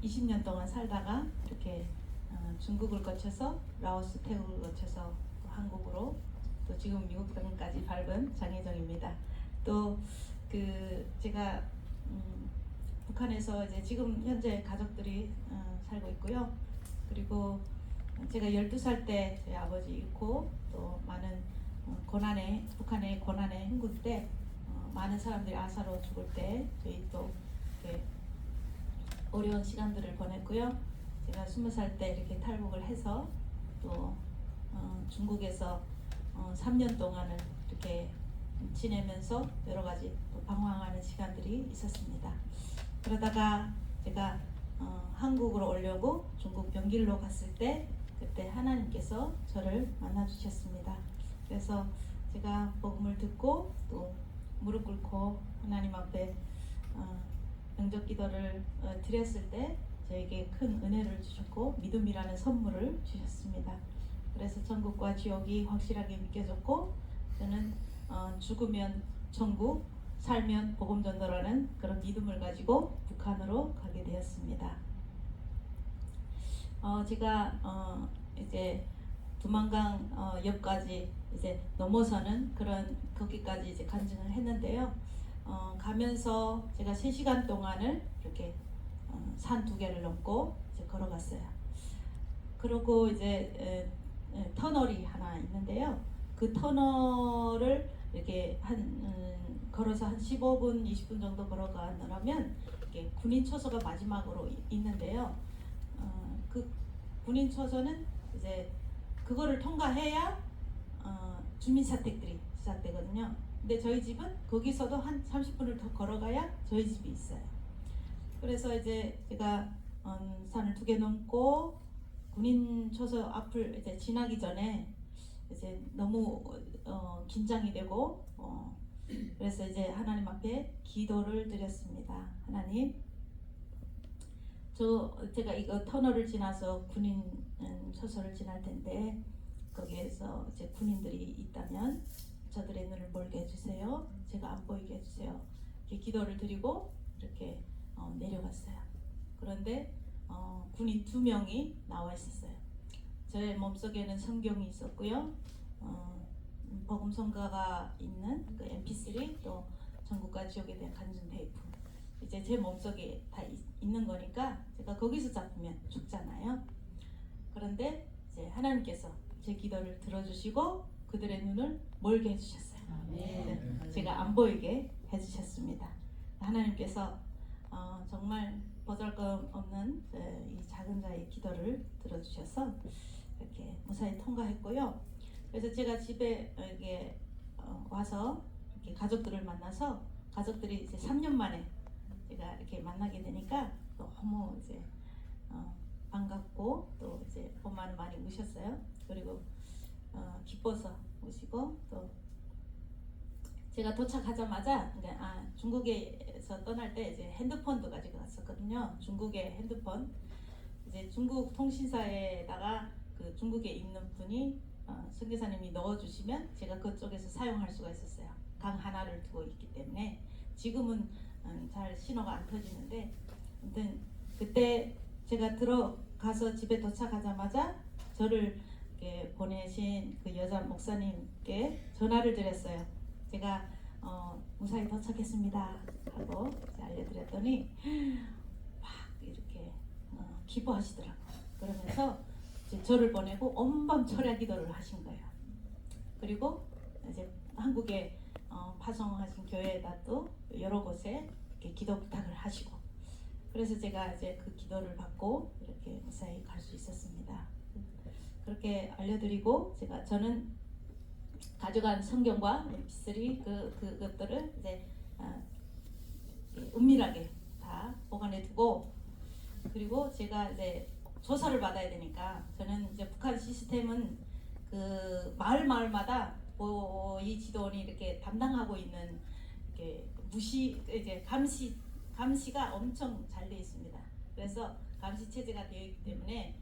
20년 동안 살다가 이렇게 중국을 거쳐서 라오스, 태국을 거쳐서 또 한국으로 또 지금 미국 땅까지 밟은 장혜정입니다. 또 제가 북한에서 이제 지금 현재 가족들이 살고 있고요. 그리고 제가 12살 때 제 아버지 잃고 또 많은 고난의 북한의 고난의 행군 때 많은 사람들이 아사로 죽을 때 저희 또 어려운 시간들을 보냈고요. 제가 20살 때 이렇게 탈북을 해서 또 중국에서 3년 동안을 이렇게 지내면서 여러 가지 또 방황하는 시간들이 있었습니다. 그러다가 제가 한국으로 오려고 중국 병길로 갔을 때 그때 하나님께서 저를 만나 주셨습니다. 그래서 제가 복음을 듣고 또 무릎 꿇고 하나님 앞에 영접 기도를 드렸을 때 저에게 큰 은혜를 주셨고 믿음이라는 선물을 주셨습니다. 그래서 천국과 지옥이 확실하게 믿겨졌고 저는 죽으면 천국, 살면 복음 전도라는 그런 믿음을 가지고 북한으로 가게 되었습니다. 제가 이제 두만강 옆까지 이제 넘어서는 그런 거기까지 이제 간증을 했는데요. 가면서 제가 3시간 동안을 이렇게 산 2개를 넘고 이제 걸어갔어요. 그리고 이제 터널이 하나 있는데요. 그 터널을 이렇게 걸어서 한 15분, 20분 정도 걸어가느라면 이렇게 군인 초소가 마지막으로 있는데요. 그 군인 초소는 이제 그거를 통과해야 주민사택들이 시작되거든요. 근데 저희 집은 거기서도 한 30분을 더 걸어가야 저희 집이 있어요. 그래서 이제 제가 산을 2개 넘고 군인 초소 앞을 이제 지나기 전에 이제 너무 긴장이 되고 그래서 이제 하나님 앞에 기도를 드렸습니다. 하나님, 제가 이거 터널을 지나서 군인 초소를 지날 텐데 거기에서 이제 군인들이 있다면 저들의 눈을 멀게 해주세요. 제가 안 보이게 해주세요. 이렇게 기도를 드리고 이렇게 내려갔어요. 그런데 군인 2명이 나와 있었어요. 저의 몸속에는 성경이 있었고요. 복음성가가 있는 그 MP3 또 천국과 지옥에 대한 간증 테이프 이제 제 몸속에 다 있는 거니까 제가 거기서 잡으면 죽잖아요. 그런데 이제 하나님께서 제 기도를 들어주시고 그들의 눈을 멀게 해주셨어요. 네, 제가 안 보이게 해주셨습니다. 하나님께서 정말 보잘것없는 이 작은 자의 기도를 들어주셔서 이렇게 무사히 통과했고요. 그래서 제가 집에 이렇게 와서 이렇게 가족들을 만나서 가족들이 이제 3년 만에 제가 이렇게 만나게 되니까 너무 이제 반갑고 또 이제 엄마는 많이 우셨어요. 그리고 기뻐서 우시고 또 제가 도착하자마자 중국에서 떠날 때 이제 핸드폰도 가지고 갔었거든요. 중국의 핸드폰 이제 중국 통신사에다가 그 중국에 있는 분이 선교사님이 넣어주시면 제가 그쪽에서 사용할 수가 있었어요. 강 하나를 두고 있기 때문에 지금은 잘 신호가 안 터지는데 아무튼 그때 제가 들어가서 집에 도착하자마자 저를 이렇게 보내신 그 여자 목사님께 전화를 드렸어요. 제가 무사히 도착했습니다 하고 알려드렸더니 막 이렇게 기뻐하시더라고요. 그러면서 저를 보내고 온밤 철야 기도를 하신 거예요. 그리고 이제 한국에 파송하신 교회에다 또 여러 곳에 이렇게 기도 부탁을 하시고 그래서 제가 이제 그 기도를 받고 이렇게 무사히 갈 수 있었습니다. 그렇게 알려드리고 저는 가져간 성경과 MP3 그것들을 이제 은밀하게 다 보관해 두고 그리고 제가 이제 조사를 받아야 되니까 저는 이제 북한 시스템은 그 마을마다 이 지도원이 이렇게 담당하고 있는 이렇게 이제 감시가 엄청 잘 되어 있습니다. 그래서 감시 체제가 되어 있기 때문에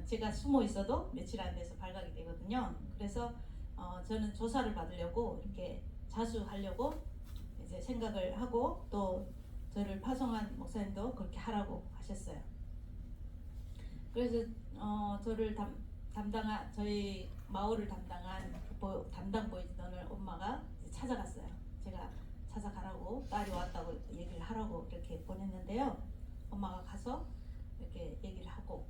제가 숨어 있어도 며칠 안 돼서 발각이 되거든요. 그래서 저는 조사를 받으려고 이렇게 자수하려고 이제 생각을 하고 또 저를 파송한 목사님도 그렇게 하라고 하셨어요. 그래서 저를 담당한 저희 마을을 담당한 담당 보이스던을 엄마가 찾아갔어요. 제가 찾아가라고 딸이 왔다고 얘기를 하라고 이렇게 보냈는데요. 엄마가 가서 이렇게 얘기를 하고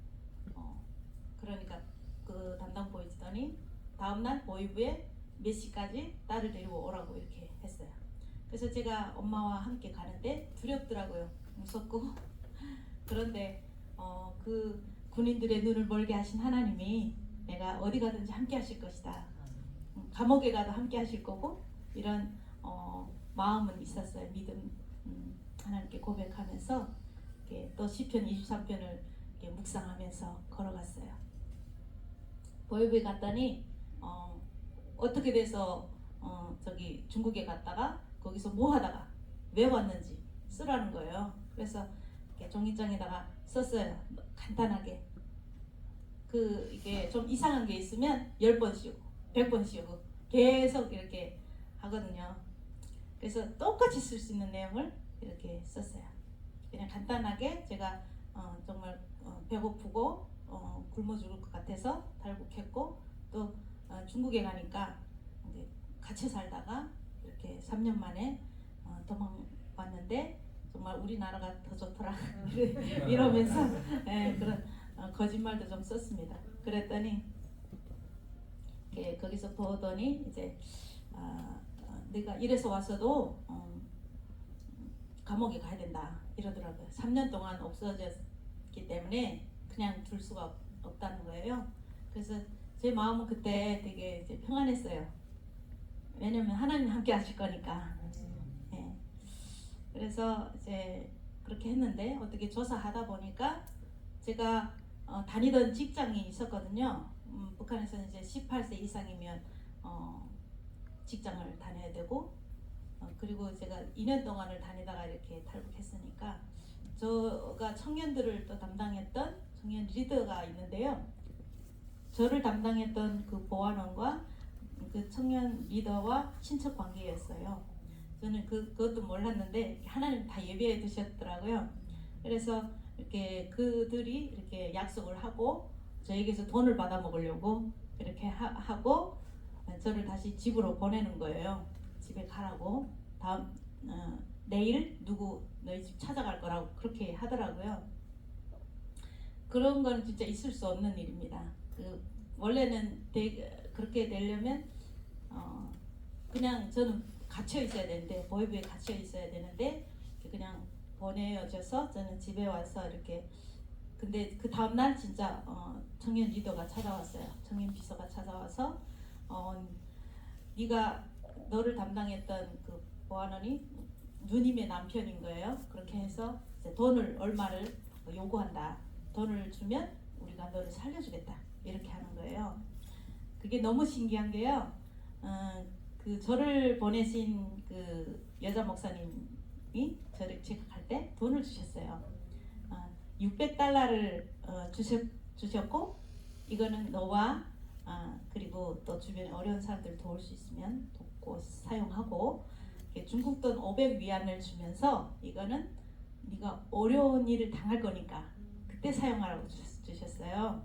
그러니까 그 담당 보이스던이 다음날 보이부에 몇 시까지 딸을 데리고 오라고 이렇게 했어요. 그래서 제가 엄마와 함께 가는데 두렵더라고요. 무섭고 그런데 그 군인들의 눈을 멀게 하신 하나님이 내가 어디 가든지 함께 하실 것이다. 감옥에 가도 함께 하실 거고 이런 마음은 있었어요. 믿음 하나님께 고백하면서 이렇게 또 시편 23편을 이렇게 묵상하면서 걸어갔어요. 보이부에 갔더니 어떻게 돼서 저기 중국에 갔다가 거기서 뭐 하다가 왜 왔는지 쓰라는 거예요. 그래서 이렇게 종이장에다가 썼어요. 간단하게. 이게 좀 이상한 게 있으면 10번 씌우고 100번 씌우고 계속 이렇게 하거든요. 그래서 똑같이 쓸 수 있는 내용을 이렇게 썼어요. 그냥 간단하게 제가 정말 배고프고 굶어 죽을 것 같아서 탈북했고 또 중국에 가니까 이제 갇혀 살다가 이렇게 3년 만에 도망왔는데 정말 우리나라가 더 좋더라 이러면서 그런 거짓말도 좀 썼습니다. 그랬더니 거기서 보더니 이제 내가 이래서 왔어도 감옥에 가야 된다 이러더라고요. 3년 동안 없어졌기 때문에 그냥 둘 수가 없다는 거예요. 그래서 제 마음은 그때 되게 이제 평안했어요. 왜냐면 하나님 함께 하실 거니까. 네. 그래서 이제 그렇게 했는데 어떻게 조사하다 보니까 제가 다니던 직장이 있었거든요. 북한에서는 이제 18세 이상이면 직장을 다녀야 되고 그리고 제가 2년 동안을 다니다가 이렇게 탈북했으니까 저가 청년들을 또 담당했던 청년 리더가 있는데요. 저를 담당했던 그 보안원과 그 청년 리더와 친척 관계였어요. 저는 그것도 몰랐는데 하나님 다 예비해 두셨더라고요. 그래서 이렇게 그들이 이렇게 약속을 하고 저에게서 돈을 받아 먹으려고 이렇게 하고 저를 다시 집으로 보내는 거예요. 집에 가라고. 다음 내일 누구 너희 집 찾아갈 거라고 그렇게 하더라고요. 그런 건 진짜 있을 수 없는 일입니다. 원래는 그렇게 되려면 그냥 저는 갇혀 있어야 되는데 보이부에 갇혀 있어야 되는데 그냥 보내어져서 저는 집에 와서 이렇게 근데 그 다음날 진짜 청년 리더가 찾아왔어요. 청년 비서가 찾아와서 네가 너를 담당했던 그 보안원이 누님의 남편인 거예요. 그렇게 해서 이제 돈을 얼마를 요구한다. 돈을 주면 우리가 너를 살려주겠다. 이렇게 하는 거예요. 그게 너무 신기한 게요. 저를 보내신 그 여자 목사님이 저를 제가 때 돈을 주셨어요. 600달러를 주셨고 이거는 너와 그리고 또 주변에 어려운 사람들 도울 수 있으면 돕고 사용하고 중국 돈 500위안을 주면서 이거는 네가 어려운 일을 당할 거니까 그때 사용하라고 주셨어요.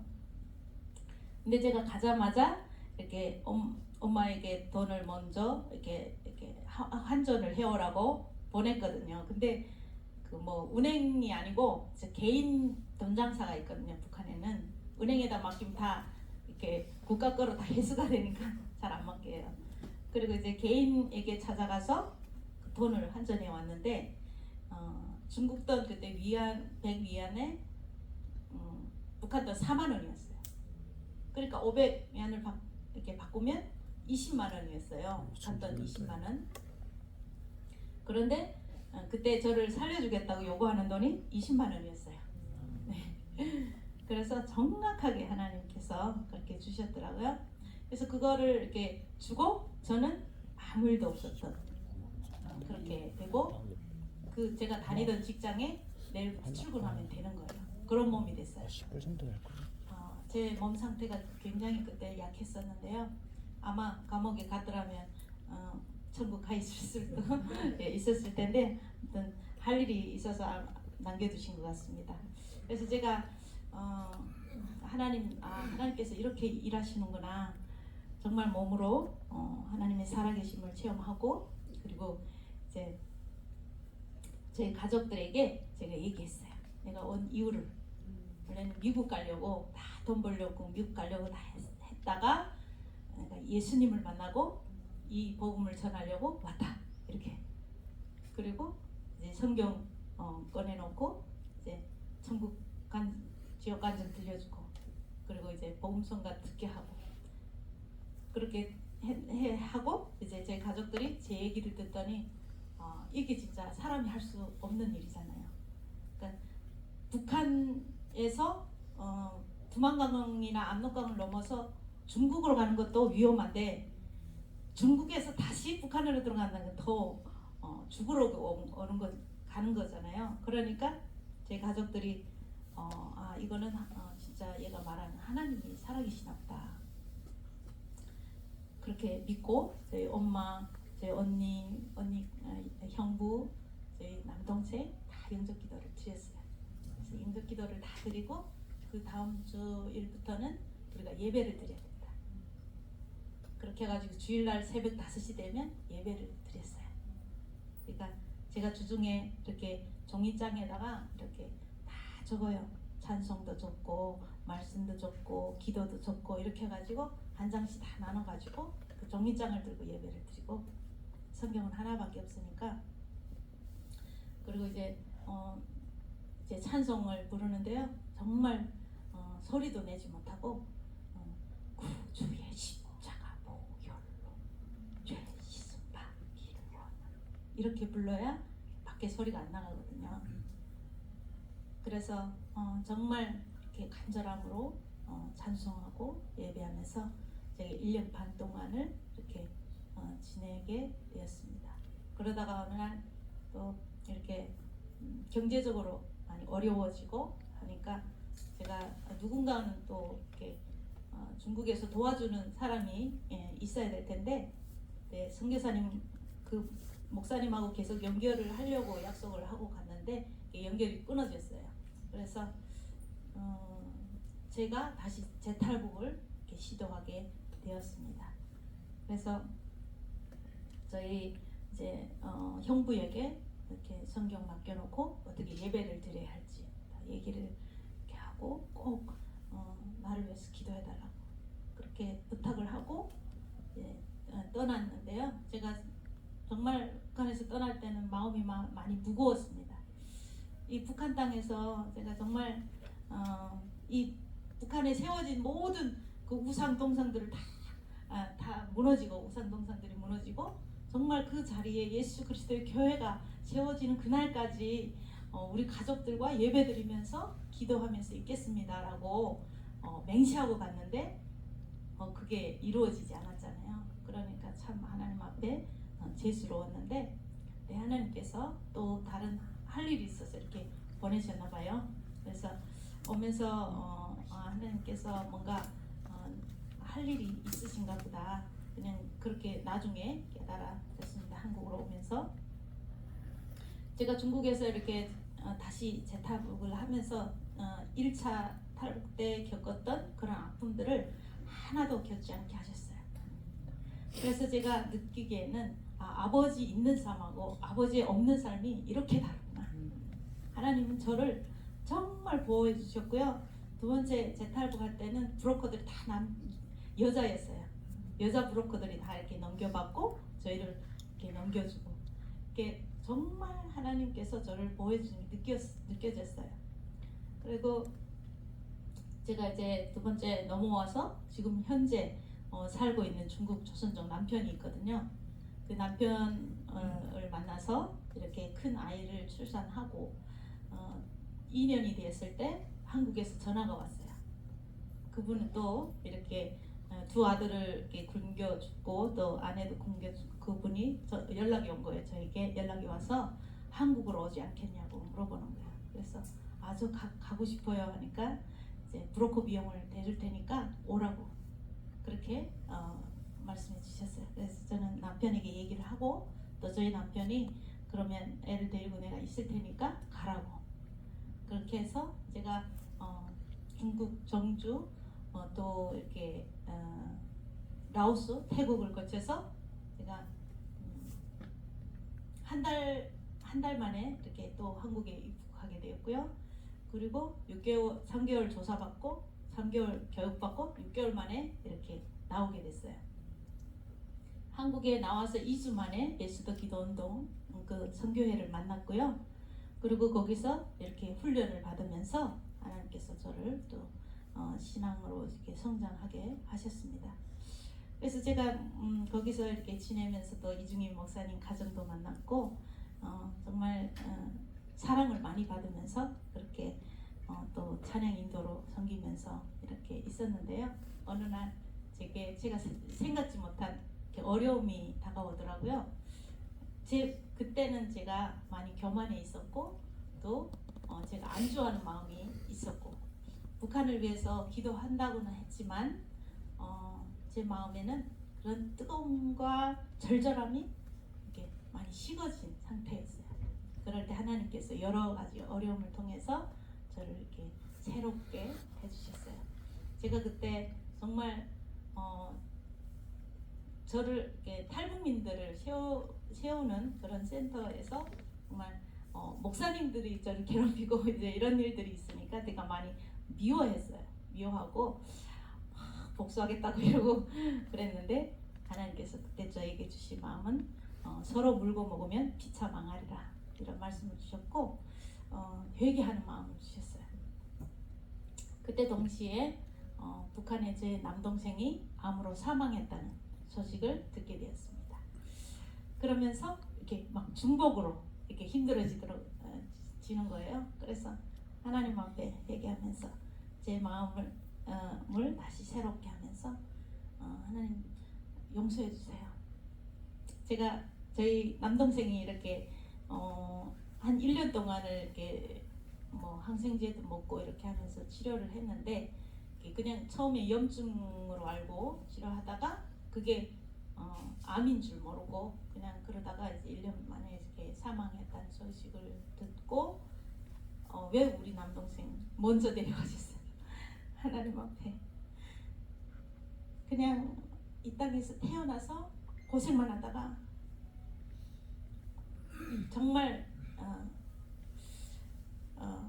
근데 제가 가자마자 이렇게 엄마에게 돈을 먼저 이렇게 환전을 해오라고 보냈거든요. 근데 그 뭐 은행이 아니고 개인 돈장사가 있거든요. 북한에는 은행에다 맡기면 다 이렇게 국가 거로 다 회수가 되니까 잘 안 맡겨요. 그리고 이제 개인에게 찾아가서 그 돈을 환전해 왔는데 중국 돈 그때 100위안에 북한 돈 4만 원이었어요. 그러니까 500위안을 이렇게 바꾸면 20만 원이었어요. 북한 돈 20만 원. 그런데 그때 저를 살려주겠다고 요구하는 돈이 20만 원이었어요. 네. 그래서 정확하게 하나님께서 그렇게 주셨더라고요. 그래서 그거를 이렇게 주고 저는 아무 일도 없었던 그렇게 되고 제가 다니던 직장에 내일부터 출근하면 되는 거예요. 그런 몸이 됐어요. 10불 정도 될 거예요. 제 몸 상태가 굉장히 그때 약했었는데요. 아마 감옥에 갔더라면 천국 가 있을 수도 있었을 텐데 아무튼 할 일이 있어서 남겨두신 것 같습니다. 그래서 제가 하나님께서 이렇게 일하시는구나. 정말 몸으로 하나님의 살아계심을 체험하고, 그리고 이제 제 가족들에게 제가 얘기했어요. 내가 온 이유를. 원래는 미국 가려고 다 돈 벌려고 미국 가려고 다 했다가 내가 예수님을 만나고 이 복음을 전하려고 왔다. 이렇게. 그리고 이제 성경 꺼내놓고 이제 천국 지역 간증 들려주고, 그리고 이제 복음성가 듣게 하고, 그렇게 하고 이제 제 가족들이 제 얘기를 듣더니 이게 진짜 사람이 할 수 없는 일이잖아요. 그러니까 북한에서 두만강이나 압록강을 넘어서 중국으로 가는 것도 위험한데, 중국에서 다시 북한으로 들어간다는 건 더 죽으러 가는 거잖아요. 그러니까 제 가족들이 이거는 진짜 얘가 말하는 하나님이 살아계시나 보다. 그렇게 믿고 저희 엄마, 저희 언니, 형부, 저희 남동생 다 영접기도를 드렸어요. 그래서 영접기도를 다 드리고 그 다음 주일부터는 우리가 예배를 드려야 된다. 그렇게 해가지고 주일날 새벽 5시 되면 예배를 드렸어요. 그러니까 제가 주중에 이렇게 종이장에다가 이렇게 다 적어요. 찬송도 적고 말씀도 적고 기도도 적고 이렇게 해가지고 한 장씩 다 나눠가지고 그 종이장을 들고 예배를 드리고, 성경은 하나밖에 없으니까. 그리고 이제 찬송을 부르는데요, 정말 소리도 내지 못하고 구주의 십자가 보혈로 죄 씻음 받기를 이렇게 불러야 밖에 소리가 안 나가거든요. 그래서 정말 이렇게 간절함으로 찬송하고 예배하면서 제가 1년 반 동안을 이렇게 지내게 되었습니다. 그러다가 어느 날 또 이렇게 경제적으로 많이 어려워지고 하니까 제가 누군가는 또 이렇게 중국에서 도와주는 사람이 있어야 될 텐데, 선교사님 그 목사님하고 계속 연결을 하려고 약속을 하고 갔는데 연결이 끊어졌어요. 그래서 제가 다시 재탈북을 이렇게 시도하게 되었습니다. 그래서 저희 이제 형부에게 이렇게 성경 맡겨놓고 어떻게 예배를 드려야 할지 얘기를 이렇게 하고, 꼭 나를 위해서 기도해달라고 그렇게 부탁을 하고 떠났는데요. 제가 정말 북한에서 떠날 때는 마음이 많이 무거웠습니다. 이 북한 땅에서 제가 정말 이 북한에 세워진 모든 그 우상 동상들을 다 무너지고, 우상 동상들이 무너지고, 정말 그 자리에 예수 그리스도의 교회가 세워지는 그날까지 우리 가족들과 예배드리면서 기도하면서 있겠습니다라고 맹세하고 갔는데 그게 이루어지지 않았잖아요. 그러니까 참 하나님 앞에 죄스러웠는데, 하나님께서 또 다른 할 일이 있어서 이렇게 보내셨나 봐요. 그래서 오면서 하나님께서 뭔가 할 일이 있으신가 보다, 그냥 그렇게 나중에 깨달아졌습니다. 한국으로 오면서 제가 중국에서 이렇게 다시 재탈북을 하면서 1차 탈북 때 겪었던 그런 아픔들을 하나도 겪지 않게 하셨어요. 그래서 제가 느끼기에는 아버지 있는 삶하고 아버지 없는 삶이 이렇게 다르구나. 하나님은 저를 정말 보호해 주셨고요. 두 번째 재탈북할 때는 브로커들이 다 여자였어요. 여자 브로커들이 다 이렇게 넘겨받고 저희를 이렇게 넘겨주고, 이렇게 정말 하나님께서 저를 보호해 주신 게 느껴졌어요. 그리고 제가 이제 두 번째 넘어와서 지금 현재 살고 있는 중국 조선족 남편이 있거든요. 그 남편을 만나서 이렇게 큰 아이를 출산하고 2년이 됐을 때 한국에서 전화가 왔어요. 그분은 또 이렇게 두 아들을 이렇게 굶겨주고 또 아내도 굶겨주고, 그분이 연락이 온 거예요. 저에게 연락이 와서 한국으로 오지 않겠냐고 물어보는 거예요. 그래서 저 가고 싶어요 하니까 이제 브로커 비용을 대줄 테니까 오라고 그렇게 말씀해 주셨어요. 그래서 저는 남편에게 얘기를 하고, 또 저희 남편이 그러면 애를 데리고 내가 있을 테니까 가라고, 그렇게 해서 제가 중국 정주, 또 이렇게 라오스, 태국을 거쳐서 제가 한 달 만에 이렇게 또 한국에 입국하게 되었고요. 그리고 3개월 조사받고 3개월 교육받고 6개월 만에 이렇게 나오게 됐어요. 한국에 나와서 2주 만에 예수도 기도운동 그 선교회를 만났고요. 그리고 거기서 이렇게 훈련을 받으면서 하나님께서 저를 또 신앙으로 이렇게 성장하게 하셨습니다. 그래서 제가 거기서 이렇게 지내면서 또 이중임 목사님 가정도 만났고 정말 사랑을 많이 받으면서 그렇게 또 찬양 인도로 섬기면서 이렇게 있었는데요. 어느 날 제가 생각지 못한 어려움이 다가오더라고요. 그때는 제가 많이 교만해 있었고 또 제가 안주하는 마음이 있었고 북한을 위해서 기도한다고는 했지만 제 마음에는 그런 뜨거움과 절절함이 이렇게 많이 식어진 상태였어요. 그럴 때 하나님께서 여러 가지 어려움을 통해서 저를 이렇게 새롭게 해주셨어요. 제가 그때 정말 저를 이렇게 탈북민들을 세우는 그런 센터에서 정말 목사님들이 저를 괴롭히고 이제 이런 일들이 있으니까 제가 많이 미워했어요. 미워하고 복수하겠다고 이러고 그랬는데 하나님께서 그때 저에게 주신 마음은 서로 물고 먹으면 피차 망하리라 이런 말씀을 주셨고 회개하는 마음을 주셨어요. 그때 동시에 북한의 제 남동생이 암으로 사망했다는 소식을 듣게 되었습니다. 그러면서 이렇게 막 중복으로 이렇게 힘들어지는 거예요. 그래서 하나님 앞에 회개하면서 제 마음을 다시 새롭게 하면서 하나님 용서해 주세요. 제가 저희 남동생이 이렇게 한 1년 동안을 이렇게 항생제도 먹고 이렇게 하면서 치료를 했는데 그냥 처음에 염증으로 알고 치료하다가 그게 암인 줄 모르고 그냥 그러다가 이제 1년 만에 이렇게 사망했다는 소식을 듣고 왜 우리 남동생 먼저 데려가셨어요? 하나님 앞에 그냥 이 땅에서 태어나서 고생만 하다가 정말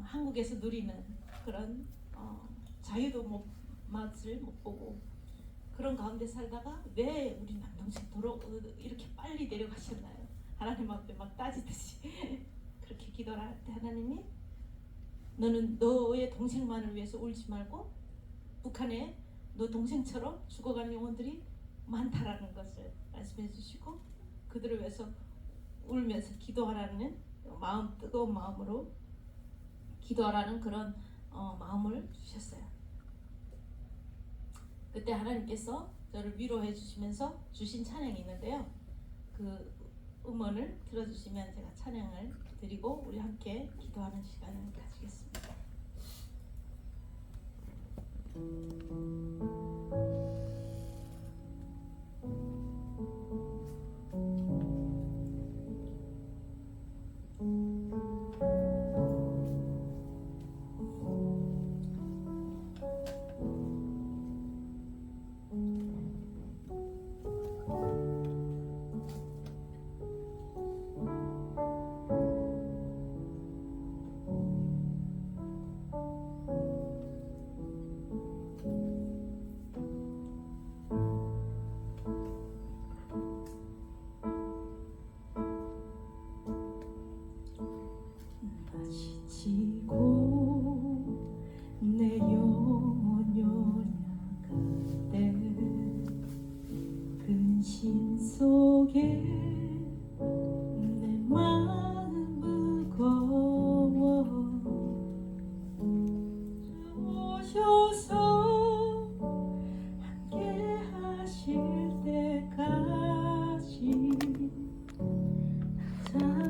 한국에서 누리는 그런 자유도 맛을 못 보고 그런 가운데 살다가 왜 우리 남동생 이렇게 빨리 내려가셨나요? 하나님 앞에 막 따지듯이 그렇게 기도를 할 때 하나님이 너는 너의 동생만을 위해서 울지 말고 북한에 너 동생처럼 죽어가는 영혼들이 많다라는 것을 말씀해 주시고 그들을 위해서 울면서 기도하라는 마음, 뜨거운 마음으로 기도하라는 그런 마음을 주셨어요. 그때 하나님께서 저를 위로해 주시면서 주신 찬양이 있는데요. 그 음원을 들어주시면 제가 찬양을 드리고 우리 함께 기도하는 시간을 가지겠습니다. 지치고 내 영혼 요약할 때 근심 속에 내 마음 무거워 오셔서 함께 하실 때까지 참